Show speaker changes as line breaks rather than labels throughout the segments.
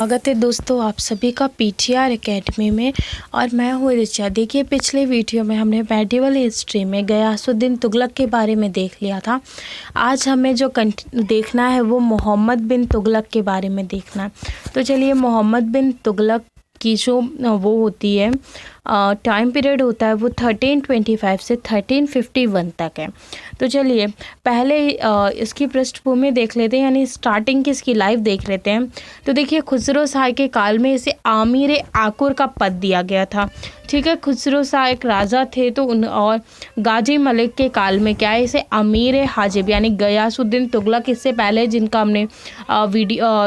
स्वागत है दोस्तों आप सभी का पीटीआर एकेडमी में। और मैं हूँ ऋचा। देखिए पिछले वीडियो में हमने मेडिवल हिस्ट्री में गयासुद्दीन तुगलक के बारे में देख लिया था। आज हमें जो देखना है वो मोहम्मद बिन तुगलक के बारे में देखना है। तो चलिए, मोहम्मद बिन तुगलक की जो वो होती है टाइम पीरियड होता है वो 1325 से 1351 तक है। तो चलिए पहले इसकी पृष्ठभूमि देख लेते हैं, यानी स्टार्टिंग की इसकी लाइफ देख लेते हैं। तो देखिए, खुसरो शाह के काल में इसे आमिर आकुर का पद दिया गया था। ठीक है, खुसरो शाह एक राजा थे तो और गाजी मलिक के काल में क्या है, इसे अमीर हाजिब यानी गयासुद्दीन तुगलक, इससे पहले जिनका हमने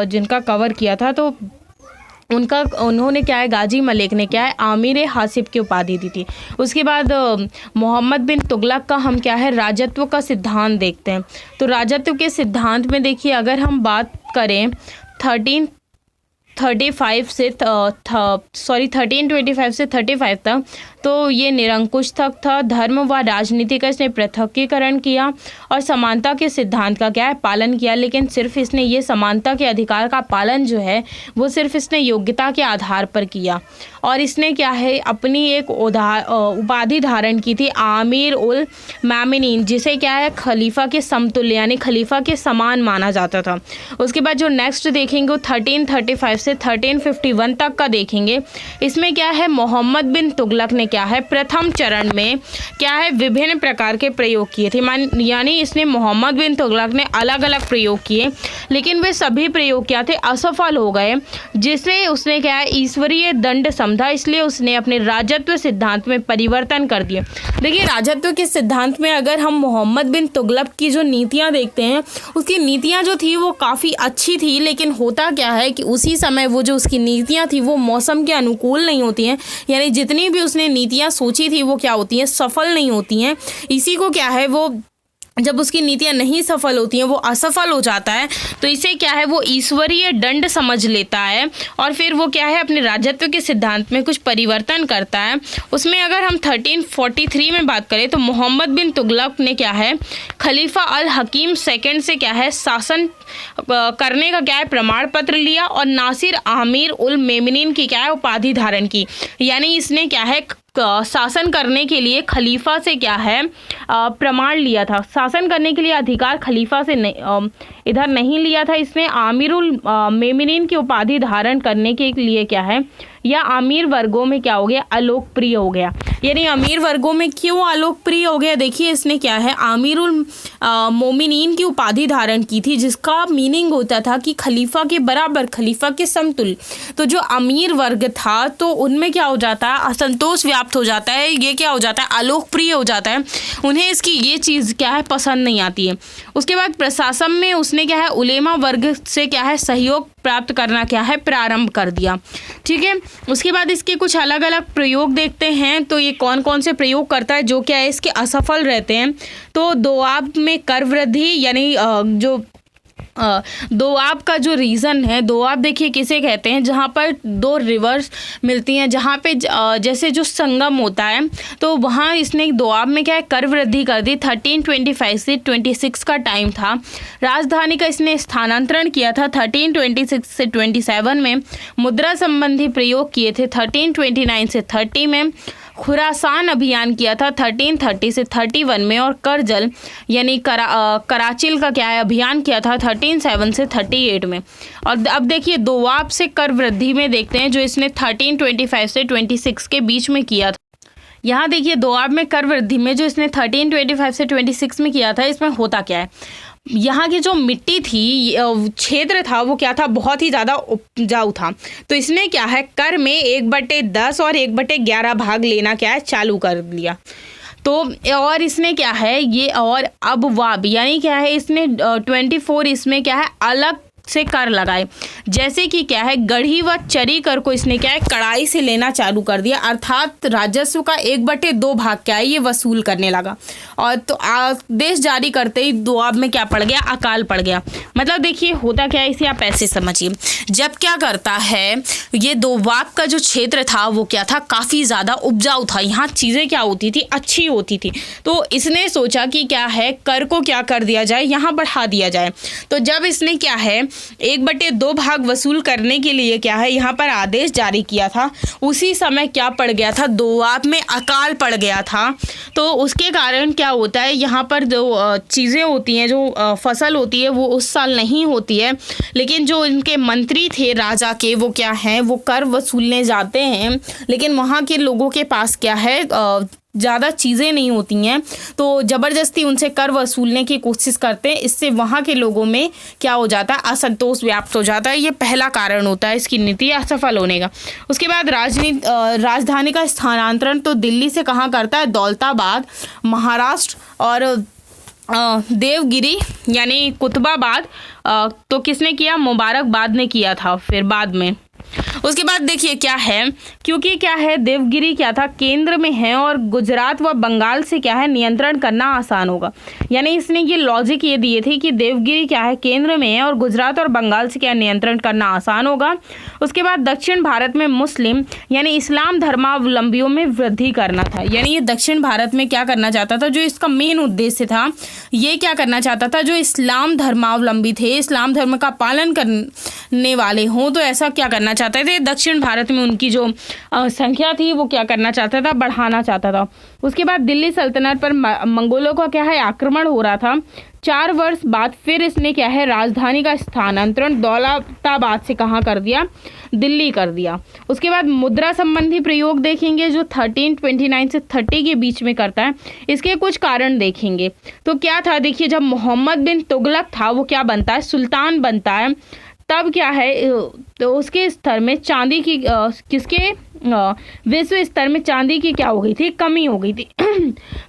जिनका कवर किया था तो उन्होंने क्या है, गाजी मलिक ने क्या है आमिर हासिब की उपाधि दी थी। उसके बाद मोहम्मद बिन तुगलक का हम क्या है राजत्व का सिद्धांत देखते हैं। तो राजत्व के सिद्धांत में देखिए, अगर हम बात करें 1325 से 35 तक, तो ये निरंकुश तक था। धर्म व राजनीति का इसने पृथकीकरण किया और समानता के सिद्धांत का क्या है पालन किया। लेकिन सिर्फ इसने ये समानता के अधिकार का पालन जो है वो सिर्फ इसने योग्यता के आधार पर किया। और इसने क्या है अपनी एक उपाधि धारण की थी आमिर उल मोमिनीन, जिसे क्या है खलीफा के समतुल्य यानी खलीफा के समान माना जाता था। उसके बाद जो नेक्स्ट देखेंगे वो 1335 से 1351 तक का देखेंगे। इसमें क्या है, मोहम्मद बिन तुगलक ने क्या है प्रथम चरण में क्या है विभिन्न प्रकार के प्रयोग किए थे। यानी इसने मोहम्मद बिन तुगलक ने अलग अलग प्रयोग किए, लेकिन वे सभी प्रयोग क्या थे असफल हो गए, जिसे उसने क्या है ईश्वरीय दंड समझा। इसलिए उसने अपने राजत्व सिद्धांत में परिवर्तन कर दिए। देखिए, राजत्व के सिद्धांत में अगर हम मोहम्मद बिन तुगलक की जो नीतियां देखते हैं, उसकी नीतियां जो थी वो काफ़ी अच्छी थी, लेकिन होता क्या है कि उसी समय वो जो उसकी नीतियां थी वो मौसम के अनुकूल नहीं होती हैं। यानी जितनी भी उसने नीतियां सोची थी वो क्या होती हैं, सफल नहीं होती हैं। इसी को क्या है, वो जब उसकी नीतियां नहीं सफल होती हैं वो असफल हो जाता है, तो इसे क्या है वो ईश्वरीय दंड समझ लेता है और फिर वो क्या है अपने राजत्व के सिद्धांत में कुछ परिवर्तन करता है। उसमें अगर हम 1343 में बात करें तो मोहम्मद बिन तुगलक ने क्या है खलीफा अल हकीम सेकंड से क्या है शासन करने का क्या है प्रमाण पत्र लिया और नासिर आमिर उल मोमिनीन की क्या है उपाधि धारण की। यानी इसने क्या है शासन करने के लिए खलीफा से क्या है प्रमाण लिया था। शासन करने के लिए अधिकार खलीफा से इधर नहीं लिया था। इसने आमिरुल मोमिनीन की उपाधि धारण करने के लिए क्या है या अमीर वर्गों में क्या हो गया अलोकप्रिय हो गया। यानी अमीर वर्गों में क्यों अलोकप्रिय हो गया, देखिए इसने क्या है आमिरुल मोमिनीन की उपाधि धारण की थी, जिसका मीनिंग होता था कि खलीफा के बराबर, खलीफा के समतुल्य। तो जो अमीर वर्ग था तो उनमें क्या हो जाता है असंतोष व्याप्त हो जाता है, ये क्या हो जाता है अलोकप्रिय हो जाता है, उन्हें इसकी ये चीज़ क्या है पसंद नहीं आती है। उसके बाद प्रशासन में उसने क्या है उलेमा वर्ग से क्या है सहयोग प्राप्त करना क्या है प्रारंभ कर दिया। ठीक है, उसके बाद इसके कुछ अलग अलग प्रयोग देखते हैं। तो ये कौन कौन से प्रयोग करता है जो क्या है इसके असफल रहते हैं। तो दोआब में कर वृद्धि, यानी जो दोआब का जो रीज़न है, दोआब देखिए किसे कहते हैं, जहाँ पर दो रिवर्स मिलती हैं, जहाँ पे जैसे जो संगम होता है, तो वहाँ इसने दोआब में क्या है कर वृद्धि कर दी। 1325 से 26 का टाइम था। राजधानी का इसने स्थानांतरण किया था 1326 से 27 में। मुद्रा संबंधी प्रयोग किए थे 1329 से 30 में। खुरासान अभियान किया था 1330 से 31 में। और करजल यानी कराचिल का क्या है अभियान किया था 1307 से 38 में। और अब देखिए दोआब से कर वृद्धि में देखते हैं जो इसने 1325 से 26 के बीच में किया था। यहाँ देखिए दोआब में कर वृद्धि में जो इसने 1325 से 26 में किया था, इसमें होता क्या है, यहाँ की जो मिट्टी थी, क्षेत्र था, वो क्या था बहुत ही ज़्यादा उपजाऊ था। तो इसने क्या है कर में 1/10 और 1/11 भाग लेना क्या है चालू कर दिया। तो और इसने क्या है ये और अबवाब यानी क्या है इसने 24 इसमें क्या है अलग से कर लगाए, जैसे कि क्या है गढ़ी व चरी कर को इसने क्या है कड़ाई से लेना चालू कर दिया। अर्थात राजस्व का 1/2 भाग क्या है ये वसूल करने लगा। और तो आदेश जारी करते ही दोआब में क्या पड़ गया अकाल पड़ गया। मतलब देखिए होता क्या है, इसे आप ऐसे समझिए, जब क्या करता है ये दोआब का जो क्षेत्र था वो क्या था काफ़ी ज़्यादा उपजाऊ था, यहाँ चीज़ें क्या होती थी अच्छी होती थी। तो इसने सोचा कि क्या है कर को क्या कर दिया जाए यहाँ बढ़ा दिया जाए। तो जब इसने क्या है 1/2 भाग वसूल करने के लिए क्या है यहाँ पर आदेश जारी किया था। उसी समय क्या पड़ गया था, दोआब में अकाल पड़ गया था। तो उसके कारण क्या होता है, यहाँ पर जो चीज़ें होती हैं, जो फसल होती है वो उस साल नहीं होती है, लेकिन जो इनके मंत्री थे राजा के वो क्या हैं, वो कर वसूलने जाते हैं, लेकिन वहाँ के लोगों के पास क्या है ज़्यादा चीज़ें नहीं होती हैं, तो ज़बरदस्ती उनसे कर वसूलने की कोशिश करते हैं। इससे वहाँ के लोगों में क्या हो जाता है, असंतोष व्याप्त हो जाता है। ये पहला कारण होता है इसकी नीति असफल होने का। उसके बाद राजधानी का स्थानांतरण तो दिल्ली से कहाँ करता है, दौलताबाद, महाराष्ट्र, और देवगिरी यानी कुतुबाबाद तो किसने किया, मुबारकबाद ने किया था फिर बाद में। उसके बाद देखिए क्या है, क्योंकि क्या है देवगिरी क्या था, केंद्र में है और गुजरात व बंगाल से क्या है नियंत्रण करना आसान होगा। यानी इसने ये लॉजिक ये दिए थे कि देवगिरी क्या है केंद्र में है और गुजरात और बंगाल से क्या नियंत्रण करना आसान होगा। उसके बाद दक्षिण भारत में मुस्लिम यानी इस्लाम धर्मावलंबियों में वृद्धि करना था। यानी ये दक्षिण भारत में क्या करना चाहता था, जो इसका मेन उद्देश्य था, ये क्या करना चाहता था, जो इस्लाम धर्मावलंबी थे, इस्लाम धर्म का पालन करने वाले हों, तो ऐसा क्या करना चाहते थे, दक्षिण भारत में उनकी जो संख्या थी वो क्या करना चाहता था, बढ़ाना चाहता था। उसके बाद दिल्ली सल्तनत पर मंगोलों का क्या है आक्रमण हो रहा था। 4 वर्ष बाद फिर इसने क्या है राजधानी का स्थानांतरण दौलताबाद से कहाँ कर दिया, दिल्ली कर दिया। उसके बाद मुद्रा संबंधी प्रयोग देखेंगे जो 1329 से 30 के बीच में करता है। इसके कुछ कारण देखेंगे तो क्या था, देखिए जब मोहम्मद बिन तुगलक था वो क्या बनता है, सुल्तान बनता है, तब क्या है तो उसके स्तर में चांदी की किसके विश्व स्तर में चांदी की क्या हो गई थी, कमी हो गई थी।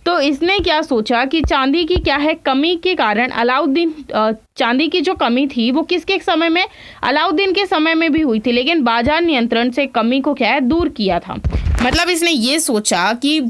तो इसने क्या सोचा कि चांदी की क्या है कमी के कारण अलाउद्दीन चांदी की जो कमी थी वो किसके समय में, अलाउद्दीन के समय में भी हुई थी, लेकिन बाजार नियंत्रण से कमी को क्या है दूर किया था। मतलब इसने ये सोचा कि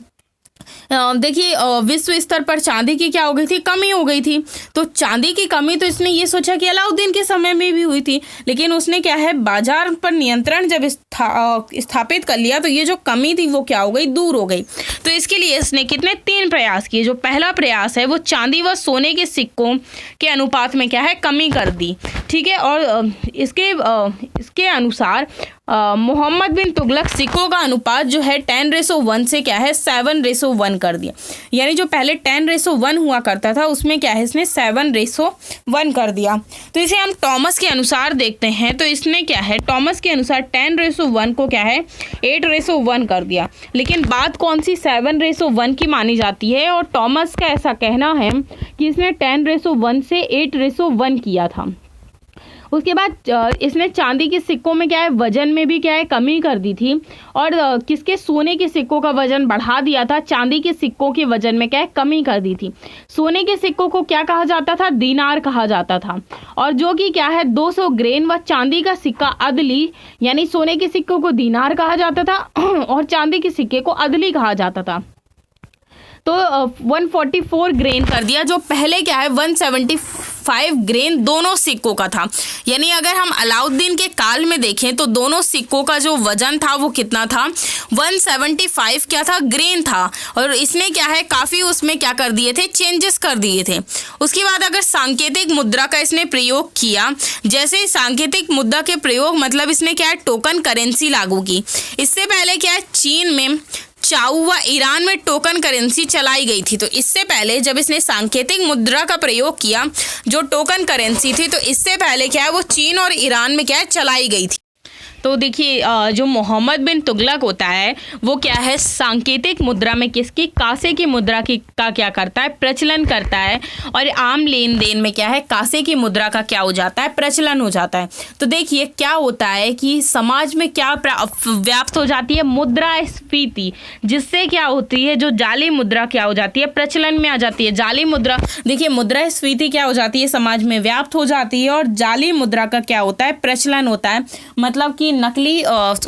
देखिए विश्व स्तर पर चांदी की क्या हो गई थी, कमी हो गई थी। तो चांदी की कमी तो इसने ये सोचा कि अलाउद्दीन के समय में भी हुई थी, लेकिन उसने क्या है बाजार पर नियंत्रण जब स्थापित कर लिया तो ये जो कमी थी वो क्या हो गई, दूर हो गई। तो इसके लिए इसने कितने 3 प्रयास किए। जो पहला प्रयास है वो चांदी व सोने के सिक्कों के अनुपात में क्या है कमी कर दी, ठीक है। और इसके अनुसार मोहम्मद बिन तुगलक सिक्कों का अनुपात जो है 10:1 से क्या है 7:1 कर दिया। यानी जो पहले 10:1 हुआ करता था उसमें क्या है इसने 7:1 कर दिया। तो इसे हम टॉमस के अनुसार देखते हैं तो इसने क्या है टॉमस के अनुसार 10:1 को क्या है 8:1 कर दिया। लेकिन बात कौन सी 7:1 की मानी जाती है, और टॉमस का ऐसा कहना है कि इसने 10:1 से 8:1 किया था। उसके बाद इसने चांदी के सिक्कों में क्या है वजन में भी क्या है कमी कर दी थी, और किसके सोने के सिक्कों का वजन बढ़ा दिया था, चांदी के सिक्कों के वजन में क्या है कमी कर दी थी। सोने के सिक्कों को क्या कहा जाता था, दीनार कहा जाता था, और जो कि क्या है 200 ग्रेन व चांदी का सिक्का अदली, यानी सोने के सिक्कों को दीनार कहा जाता था और चांदी के सिक्के को अदली कहा जाता था। तो 144 ग्रेन कर दिया, जो पहले क्या है 175 ग्रेन दोनों सिक्कों का था। यानी अगर हम अलाउद्दीन के काल में देखें तो दोनों सिक्कों का जो वजन था वो कितना था 175 क्या था ग्रेन था, और इसने क्या है काफ़ी उसमें क्या कर दिए थे चेंजेस कर दिए थे। उसके बाद अगर सांकेतिक मुद्रा का इसने प्रयोग किया, जैसे सांकेतिक मुद्रा के प्रयोग मतलब इसने क्या है टोकन करेंसी लागू की। इससे पहले क्या है चीन में चाउ व ईरान में टोकन करेंसी चलाई गई थी। तो इससे पहले जब इसने सांकेतिक मुद्रा का प्रयोग किया जो टोकन करेंसी थी, तो इससे पहले क्या है वो चीन और ईरान में क्या है चलाई गई थी। तो देखिए जो मोहम्मद बिन तुगलक होता है वो क्या है सांकेतिक मुद्रा में किसकी कांसे की मुद्रा की का क्या करता है प्रचलन करता है, और आम लेन देन में क्या है कांसे की मुद्रा का क्या हो जाता है प्रचलन हो जाता है। तो देखिए क्या होता है कि समाज में क्या व्याप्त हो जाती है मुद्रास्फीति, जिससे क्या होती है जो जाली मुद्रा क्या हो जाती है प्रचलन में आ जाती है। जाली मुद्रा देखिए मुद्रास्फीति क्या हो जाती है समाज में व्याप्त हो जाती है, और जाली मुद्रा का क्या होता है प्रचलन होता है, मतलब कि नकली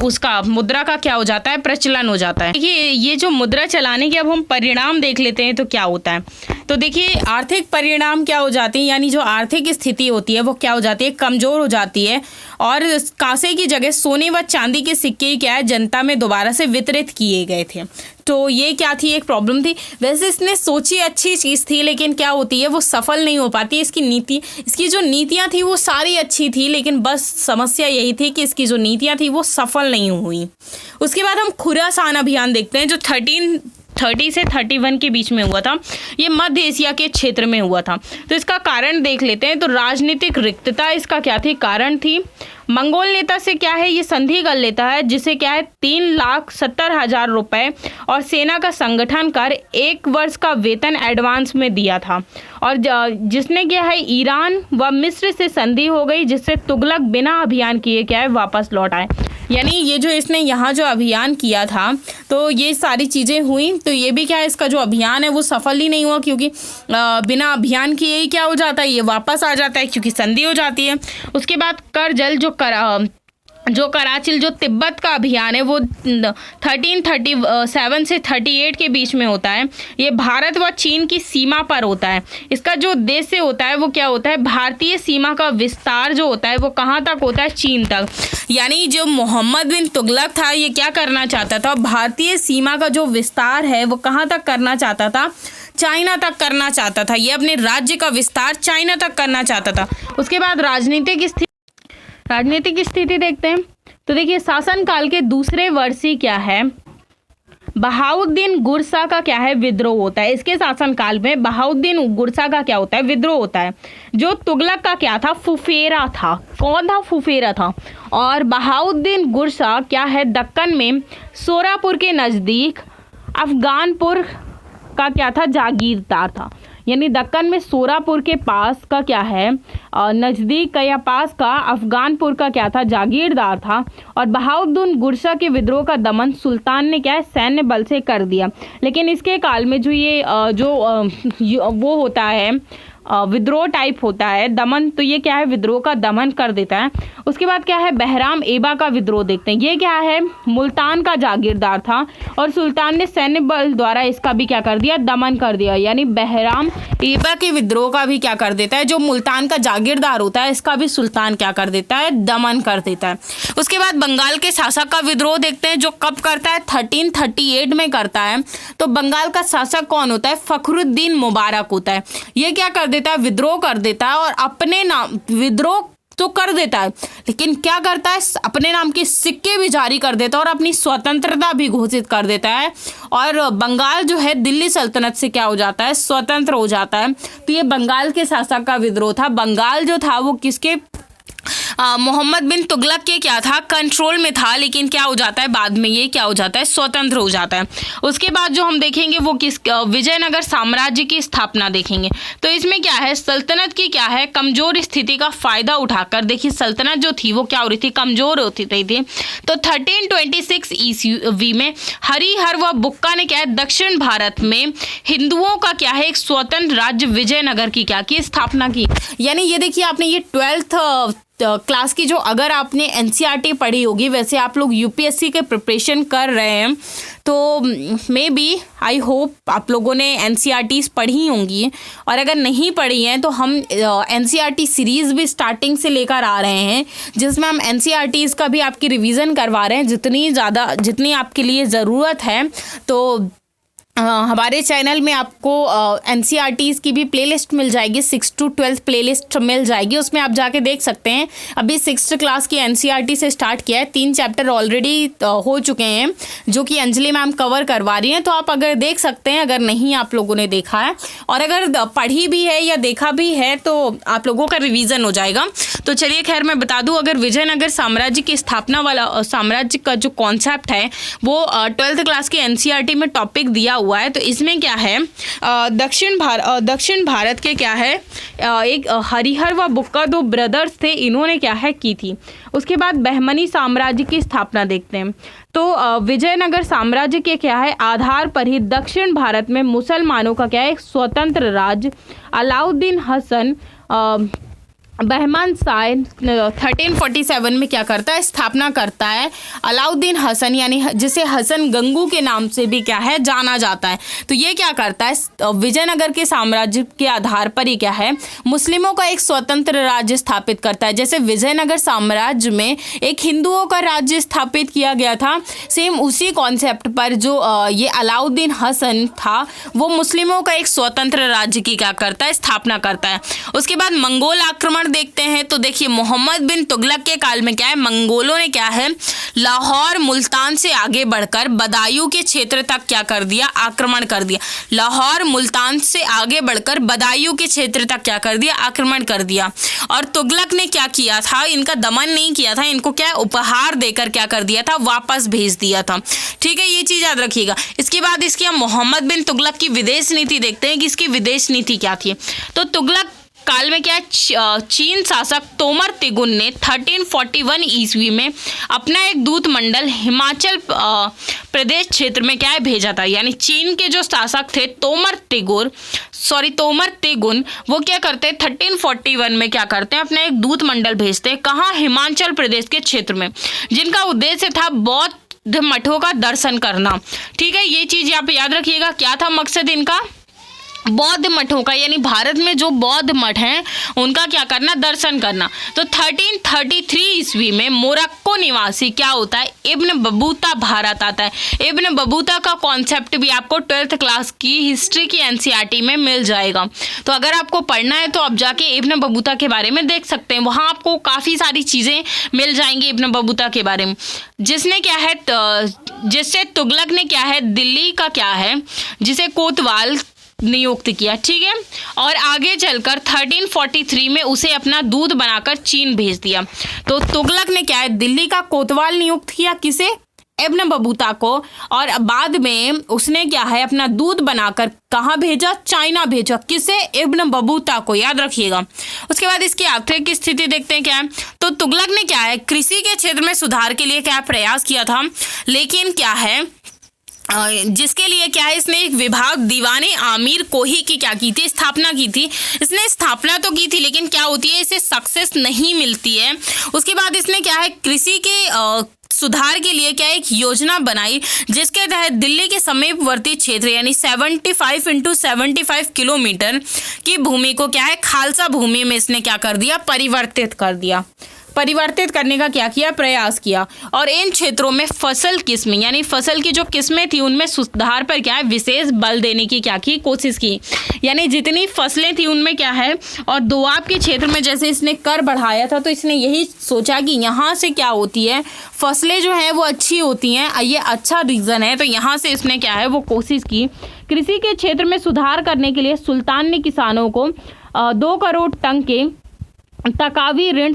उसका मुद्रा का क्या हो जाता है प्रचलन हो जाता है। देखिए ये जो मुद्रा चलाने के अब हम परिणाम देख लेते हैं तो क्या होता है। तो देखिए आर्थिक परिणाम क्या हो जाती है, यानी जो आर्थिक स्थिति होती है वो क्या हो जाती है कमज़ोर हो जाती है, और कांसे की जगह सोने व चांदी के सिक्के क्या है जनता में दोबारा से वितरित किए गए थे। तो ये क्या थी, एक प्रॉब्लम थी। वैसे इसने सोची अच्छी चीज़ थी, लेकिन क्या होती है वो सफल नहीं हो पाती। इसकी जो नीतियाँ थी वो सारी अच्छी थी, लेकिन बस समस्या यही थी कि इसकी जो नीतियाँ थी वो सफल नहीं हुई। उसके बाद हम खुरासान अभियान देखते हैं जो 1330 से 31 के बीच में हुआ था। ये मध्य एशिया के क्षेत्र में हुआ था। तो इसका कारण देख लेते हैं। तो राजनीतिक रिक्तता इसका क्या थी, कारण थी। मंगोल नेता से क्या है ये संधि कर लेता है, जिसे क्या है 3,70,000 रुपए और सेना का संगठन कर 1 वर्ष का वेतन एडवांस में दिया था। और जिसने क्या है ईरान व मिस्र से संधि हो गई, जिससे तुगलक बिना अभियान किए क्या है वापस लौट आए। यानी ये जो इसने यहाँ जो अभियान किया था तो ये सारी चीज़ें हुई। तो ये भी क्या है, इसका जो अभियान है वो सफल ही नहीं हुआ, क्योंकि बिना अभियान किए ही क्या हो जाता है, ये वापस आ जाता है, क्योंकि संधि हो जाती है। उसके बाद करजल जो कराचिल जो तिब्बत का अभियान है वो 1337 से 38 के बीच में होता है। ये भारत व चीन की सीमा पर होता है। इसका जो उद्देश्य होता है वो क्या होता है, भारतीय सीमा का विस्तार जो होता है वो कहाँ तक होता है, चीन तक। यानी जो मोहम्मद बिन तुगलक था ये क्या करना चाहता था, भारतीय सीमा का जो विस्तार है वो कहाँ तक करना चाहता था, चाइना तक करना चाहता था। ये अपने राज्य का विस्तार चाइना तक करना चाहता था। उसके बाद राजनीतिक स्थिति देखते हैं। तो देखिए शासनकाल के दूसरे वर्ष ही क्या है, बहाउद्दीन गुरसा का क्या है विद्रोह होता है। इसके शासनकाल में बहाउद्दीन गुरसा का क्या होता है, विद्रोह होता है। जो तुगलक का क्या था, फुफेरा था। कौन था, फुफेरा था। और बहाउद्दीन गुरसा क्या है दक्कन में सोरापुर के नज़दीक अफगानपुर का क्या था, जागीरदार था। यानी दक्कन में सोरापुर के पास का क्या है, नज़दीक का या पास का अफगानपुर का क्या था, जागीरदार था। और बहाउद्दीन गुरसा के विद्रोह का दमन सुल्तान ने क्या है सैन्य बल से कर दिया। लेकिन इसके काल में जो ये वो होता है विद्रोह टाइप होता है दमन, तो ये क्या है विद्रोह का दमन कर देता है। उसके बाद क्या है बहराम एबा का विद्रोह देखते हैं। ये क्या है मुल्तान का जागीरदार था और सुल्तान ने सैन्य बल द्वारा इसका भी क्या कर दिया, दमन कर दिया। यानी बहराम एबा के विद्रोह का भी क्या कर देता है, जो मुल्तान का जागीरदार होता है इसका भी सुल्तान क्या कर देता है, दमन कर देता है। उसके बाद बंगाल के शासक का विद्रोह देखते हैं, जो कब करता है 1338 में करता है। तो बंगाल का शासक कौन होता है, फखरुद्दीन मुबारक होता है। ये क्या कर देता है, विद्रोह कर देता है और अपने नाम विद्रोह तो कर देता है, लेकिन क्या करता है अपने नाम के सिक्के भी जारी कर देता है और अपनी स्वतंत्रता भी घोषित कर देता है। और बंगाल जो है दिल्ली सल्तनत से क्या हो जाता है, स्वतंत्र हो जाता है। तो ये बंगाल के शासक का विद्रोह था। बंगाल जो था वो किसके, मोहम्मद बिन तुगलक के क्या था, कंट्रोल में था, लेकिन क्या हो जाता है बाद में ये क्या हो जाता है, स्वतंत्र हो जाता है। उसके बाद जो हम देखेंगे वो विजयनगर साम्राज्य की स्थापना देखेंगे। तो इसमें क्या है, सल्तनत की क्या है कमजोर स्थिति का फायदा उठाकर, देखिए सल्तनत जो थी वो क्या हो रही थी, कमजोर होती रही थी। तो 1326 ईस्वी में हरिहर व बुक्का ने क्या है दक्षिण भारत में हिंदुओं का क्या है एक स्वतंत्र राज्य विजयनगर की क्या की स्थापना की। यानी ये देखिए आपने ये 12th क्लास की जो अगर आपने एनसीईआरटी पढ़ी होगी, वैसे आप लोग यूपीएससी के प्रिपरेशन कर रहे हैं तो मे बी आई होप आप लोगों ने एनसीईआरटीज़ पढ़ी होंगी। और अगर नहीं पढ़ी हैं तो हम एनसीईआरटी सीरीज़ भी स्टार्टिंग से लेकर आ रहे हैं, जिसमें हम एनसीईआरटीज़ का भी आपकी रिवीजन करवा रहे हैं जितनी आपके लिए ज़रूरत है। तो हमारे चैनल में आपको एनसीईआरटीज़ की भी प्लेलिस्ट मिल जाएगी, 6 to 12 प्लेलिस्ट मिल जाएगी, उसमें आप जाके देख सकते हैं। अभी 6th क्लास की एनसीईआरटी से स्टार्ट किया है, 3 चैप्टर ऑलरेडी हो चुके हैं जो कि अंजलि मैम कवर करवा रही हैं। तो आप अगर देख सकते हैं, अगर नहीं आप लोगों ने देखा है और अगर पढ़ी भी है या देखा भी है तो आप लोगों का रिवीजन हो जाएगा। तो चलिए खैर मैं बता दूँ, अगर विजयनगर साम्राज्य की स्थापना वाला साम्राज्य का जो कॉन्सेप्ट है वो 12th क्लास की एनसीईआरटी में टॉपिक दिया हुआ है। तो इसमें क्या है दक्षिण भारत के क्या है एक हरिहर व बुक्का दो ब्रदर्स थे, इन्होंने क्या है की थी। उसके बाद बहमनी साम्राज्य की स्थापना देखते हैं। तो विजयनगर साम्राज्य के क्या है आधार पर ही दक्षिण भारत में मुसलमानों का क्या है एक स्वतंत्र राज्य अलाउद्दीन हसन बहमान शाह 1347 में क्या करता है, स्थापना करता है अलाउद्दीन हसन, यानी जिसे हसन गंगू के नाम से भी क्या है जाना जाता है। तो ये क्या करता है, विजयनगर के साम्राज्य के आधार पर ही क्या है मुस्लिमों का एक स्वतंत्र राज्य स्थापित करता है। जैसे विजयनगर साम्राज्य में एक हिंदुओं का राज्य स्थापित किया गया था, सेम उसी कॉन्सेप्ट पर जो ये अलाउद्दीन हसन था वो मुस्लिमों का एक स्वतंत्र राज्य की क्या करता है, स्थापना करता है। उसके बाद मंगोल आक्रमण देखते हैं। तो देखिए मोहम्मद बिन तुगलक के काल में क्या है, मंगोलों ने क्या है लाहौर मुल्तान से आगे बढ़कर बदायूं के क्षेत्र तक क्या कर दिया, आक्रमण कर दिया। लाहौर मुल्तान से आगे बढ़कर बदायूं के क्षेत्र तक क्या कर दिया, आक्रमण कर दिया। और तुगलक ने क्या किया था, इनका दमन नहीं किया था, इनको क्या उपहार देकर क्या कर दिया था, वापस भेज दिया था। ठीक है, ये चीज याद रखिएगा। इसके बाद इसकी हम मोहम्मद बिन तुगलक की विदेश नीति देखते हैं कि इसकी विदेश नीति क्या थी। तो तुगलक काल में क्या चीन शासक तोमर तिगुन ने 1341 ईस्वी में अपना एक दूत मंडल हिमाचल प्रदेश क्षेत्र में क्या है भेजा था। यानी चीन के जो शासक थे तोमर तिगुन वो क्या करते हैं 1341 में क्या करते हैं अपना एक दूत मंडल भेजते हैं कहाँ, हिमाचल प्रदेश के क्षेत्र में, जिनका उद्देश्य था बौद्ध मठों का दर्शन करना। ठीक है, ये चीज यहाँ पे याद रखिएगा, क्या था मकसद इनका, बौद्ध मठों का, यानी भारत में जो बौद्ध मठ हैं उनका क्या करना, दर्शन करना। तो 1333 ईस्वी में मोरक्को निवासी क्या होता है, इब्न बबूता भारत आता है। इब्न बबूता का कॉन्सेप्ट भी आपको 12th क्लास की हिस्ट्री की एनसीईआरटी में मिल जाएगा। तो अगर आपको पढ़ना है तो आप जाके इब्न बबूता के बारे में देख सकते हैं, वहाँ आपको काफ़ी सारी चीज़ें मिल जाएंगी इब्न बबूता के बारे में। जिसने क्या है जिससे तुगलक ने क्या है दिल्ली का क्या है जिसे कोतवाल नियुक्त किया। ठीक है, और आगे चलकर 1343 में उसे अपना दूत बनाकर चीन भेज दिया। तो तुगलक ने क्या है दिल्ली का कोतवाल नियुक्त किया, किसे, इब्न बबूता को, और बाद में उसने क्या है अपना दूत बनाकर कहाँ भेजा, चाइना भेजा, किसे, इब्न बबूता को, याद रखिएगा। उसके बाद इसकी आर्थिक स्थिति देखते हैं क्या है। तो तुगलक ने क्या है कृषि के क्षेत्र में सुधार के लिए क्या प्रयास किया था, लेकिन क्या है जिसके लिए क्या है इसने एक विभाग दीवाने आमिर कोही की क्या की थी, स्थापना की थी। इसने स्थापना तो की थी लेकिन क्या होती है इसे सक्सेस नहीं मिलती है। उसके बाद इसने क्या है कृषि के सुधार के लिए क्या एक योजना बनाई जिसके तहत दिल्ली के समीपवर्ती क्षेत्र यानी 75 × 75 किलोमीटर की भूमि को क्या है खालसा भूमि में इसने क्या कर दिया, परिवर्तित कर दिया। परिवर्तित करने का क्या किया, प्रयास किया। और इन क्षेत्रों में फसल किस्में यानी फसल की जो किस्में थी उनमें सुधार पर क्या है विशेष बल देने की क्या की कोशिश की। यानी जितनी फसलें थी उनमें क्या है, और दोआब के क्षेत्र में जैसे इसने कर बढ़ाया था तो इसने यही सोचा कि यहाँ से क्या होती है फसलें जो है वो अच्छी होती हैं, ये अच्छा रीज़न है। तो यहाँ से इसने क्या है वो कोशिश की। कृषि के क्षेत्र में सुधार करने के लिए सुल्तान ने किसानों को 2 करोड़ टन के तकावी ऋण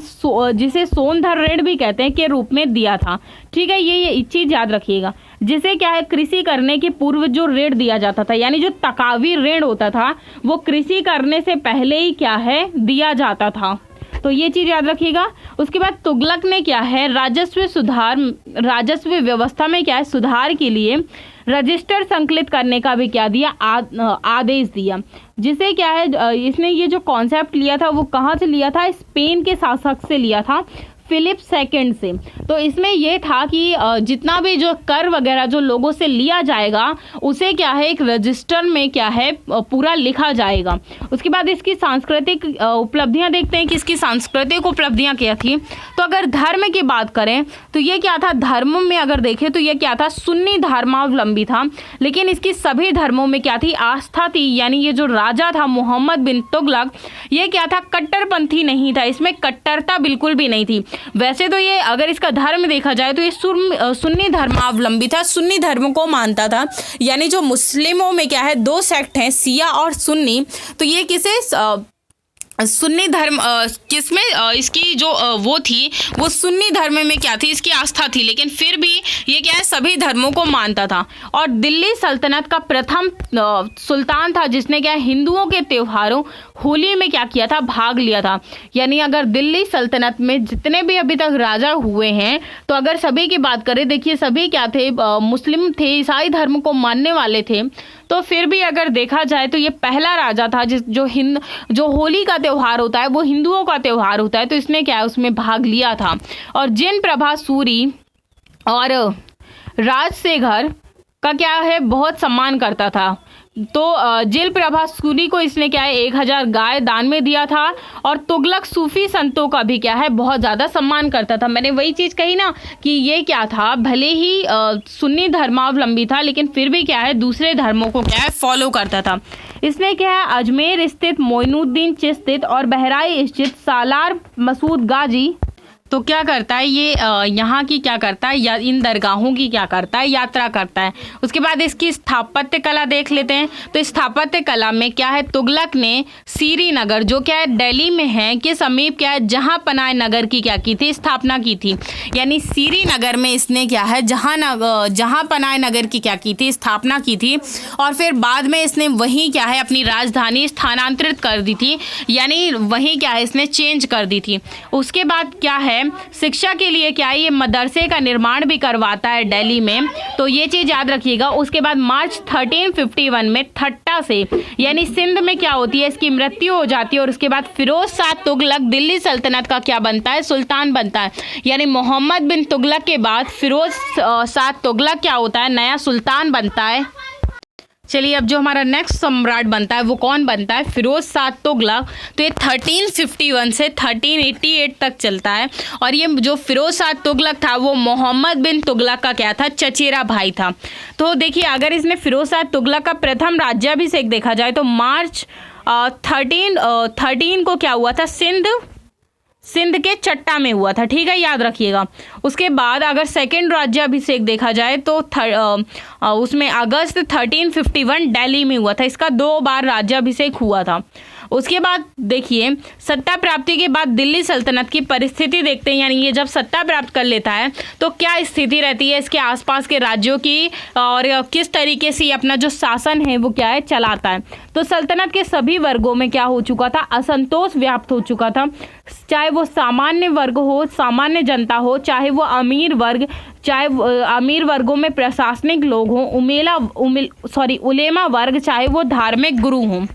जिसे सोनधर ऋण भी कहते हैं के रूप में दिया था। ठीक है, ये चीज़ याद रखिएगा। जिसे क्या है कृषि करने के पूर्व जो ऋण दिया जाता था यानी जो तकावी ऋण होता था वो कृषि करने से पहले ही क्या है दिया जाता था। तो ये चीज़ याद रखिएगा। उसके बाद तुगलक ने क्या है राजस्व व्यवस्था में क्या है सुधार के लिए रजिस्टर संकलित करने का भी क्या दिया, आदेश दिया। जिसे क्या है इसने ये जो कॉन्सेप्ट लिया था वो कहाँ से लिया था, स्पेन के शासक से लिया था, फिलिप सेकंड से। तो इसमें यह था कि जितना भी जो कर वगैरह जो लोगों से लिया जाएगा उसे क्या है एक रजिस्टर में क्या है पूरा लिखा जाएगा। उसके बाद इसकी सांस्कृतिक उपलब्धियां देखते हैं कि इसकी सांस्कृतिक उपलब्धियां क्या थी। तो अगर धर्म की बात करें तो ये क्या था, धर्म में अगर देखें तो ये क्या था सुन्नी धर्मावलंबी था। लेकिन इसकी सभी धर्मों में क्या थी, आस्था थी। यानी ये जो राजा था मोहम्मद बिन तुगलक ये क्या था, कट्टरपंथी नहीं था, इसमें कट्टरता बिल्कुल भी नहीं थी। वैसे तो ये अगर इसका धर्म देखा जाए तो ये सुन्नी धर्मावलंबी था, सुन्नी धर्म को मानता था। यानी जो मुस्लिमों में क्या है 2 सेक्ट हैं, शिया और सुन्नी। तो ये किसे सुन्नी धर्म किसमें इसकी जो वो थी वो सुन्नी धर्म में क्या थी इसकी आस्था थी। लेकिन फिर भी ये क्या है सभी धर्मों को मानता था। और दिल्ली सल्तनत का प्रथम सुल्तान था जिसने क्या हिंदुओं के त्योहारों होली में क्या किया था, भाग लिया था। यानी अगर दिल्ली सल्तनत में जितने भी अभी तक राजा हुए हैं तो अगर सभी की बात करें, देखिए सभी क्या थे, मुस्लिम थे, ईसाई धर्म को मानने वाले थे। तो फिर भी अगर देखा जाए तो ये पहला राजा था जो होली का त्यौहार होता है वो हिंदुओं का त्यौहार होता है, तो इसने क्या है उसमें भाग लिया था। और जिन प्रभा सूरी और राजशेखर का क्या है बहुत सम्मान करता था। तो जिल प्रभा सूरी को इसने क्या है 1000 गाय दान में दिया था। और तुगलक सूफी संतों का भी क्या है बहुत ज़्यादा सम्मान करता था। मैंने वही चीज़ कही ना कि ये क्या था, भले ही सुन्नी धर्मावलंबी था लेकिन फिर भी क्या है दूसरे धर्मों को क्या है फॉलो करता था। इसने क्या है अजमेर स्थित मोइनुद्दीन चिश्ती और बहराइच स्थित सालार मसूद गाजी तो क्या करता है ये यहाँ की क्या करता है या इन दरगाहों की क्या करता है यात्रा करता है। उसके बाद इसकी स्थापत्य कला देख लेते हैं। तो स्थापत्य कला में क्या है तुगलक ने श्रीनगर जो क्या है दिल्ली में है के समीप क्या है जहांपनाह नगर की क्या की थी स्थापना की थी। यानी श्रीनगर में इसने क्या है जहांपनाह नगर की क्या की थी स्थापना की थी। और फिर बाद में इसने वहीं क्या है अपनी राजधानी स्थानांतरित कर दी थी, यानी वहीं क्या है इसने चेंज कर दी थी। उसके बाद क्या है शिक्षा के लिए क्या है ये मदरसे का निर्माण भी करवाता है दिल्ली में, तो ये चीज़ याद रखिएगा। उसके बाद मार्च 1351 में ठट्टा से यानी सिंध में क्या होती है इसकी मृत्यु हो जाती है। और उसके बाद फिरोज शाह तुगलक दिल्ली सल्तनत का क्या बनता है सुल्तान बनता है। यानी मोहम्मद बिन तुगलक के बाद फिरोज शाह तुगलक क्या होता है नया सुल्तान बनता है। चलिए अब जो हमारा नेक्स्ट सम्राट बनता है वो कौन बनता है फिरोज शाह तुगलक। तो ये 1351 से 1388 तक चलता है। और ये जो फिरोज शाह तुगलक था वो मोहम्मद बिन तुगलक का क्या था चचेरा भाई था। तो देखिए अगर इसने फिरोज शाह तुगलक का प्रथम राज्याभिषेक देखा जाए तो मार्च 13 को क्या हुआ था सिंध के चट्टा में हुआ था, ठीक है याद रखिएगा। उसके बाद अगर सेकेंड राज्याभिषेक देखा जाए तो उसमें अगस्त 1351 दिल्ली में हुआ था। इसका 2 बार राज्याभिषेक हुआ था। उसके बाद देखिए सत्ता प्राप्ति के बाद दिल्ली सल्तनत की परिस्थिति देखते हैं। यानी ये जब सत्ता प्राप्त कर लेता है तो क्या स्थिति रहती है इसके आसपास के राज्यों की और किस तरीके से अपना जो शासन है वो क्या है चलाता है। तो सल्तनत के सभी वर्गों में क्या हो चुका था असंतोष व्याप्त हो चुका था। चाहे वो सामान्य वर्ग हो सामान्य जनता हो चाहे वो अमीर वर्ग चाहे अमीर वर्गों में प्रशासनिक लोग हों उलेमा वर्ग चाहे वो धार्मिक गुरु हों।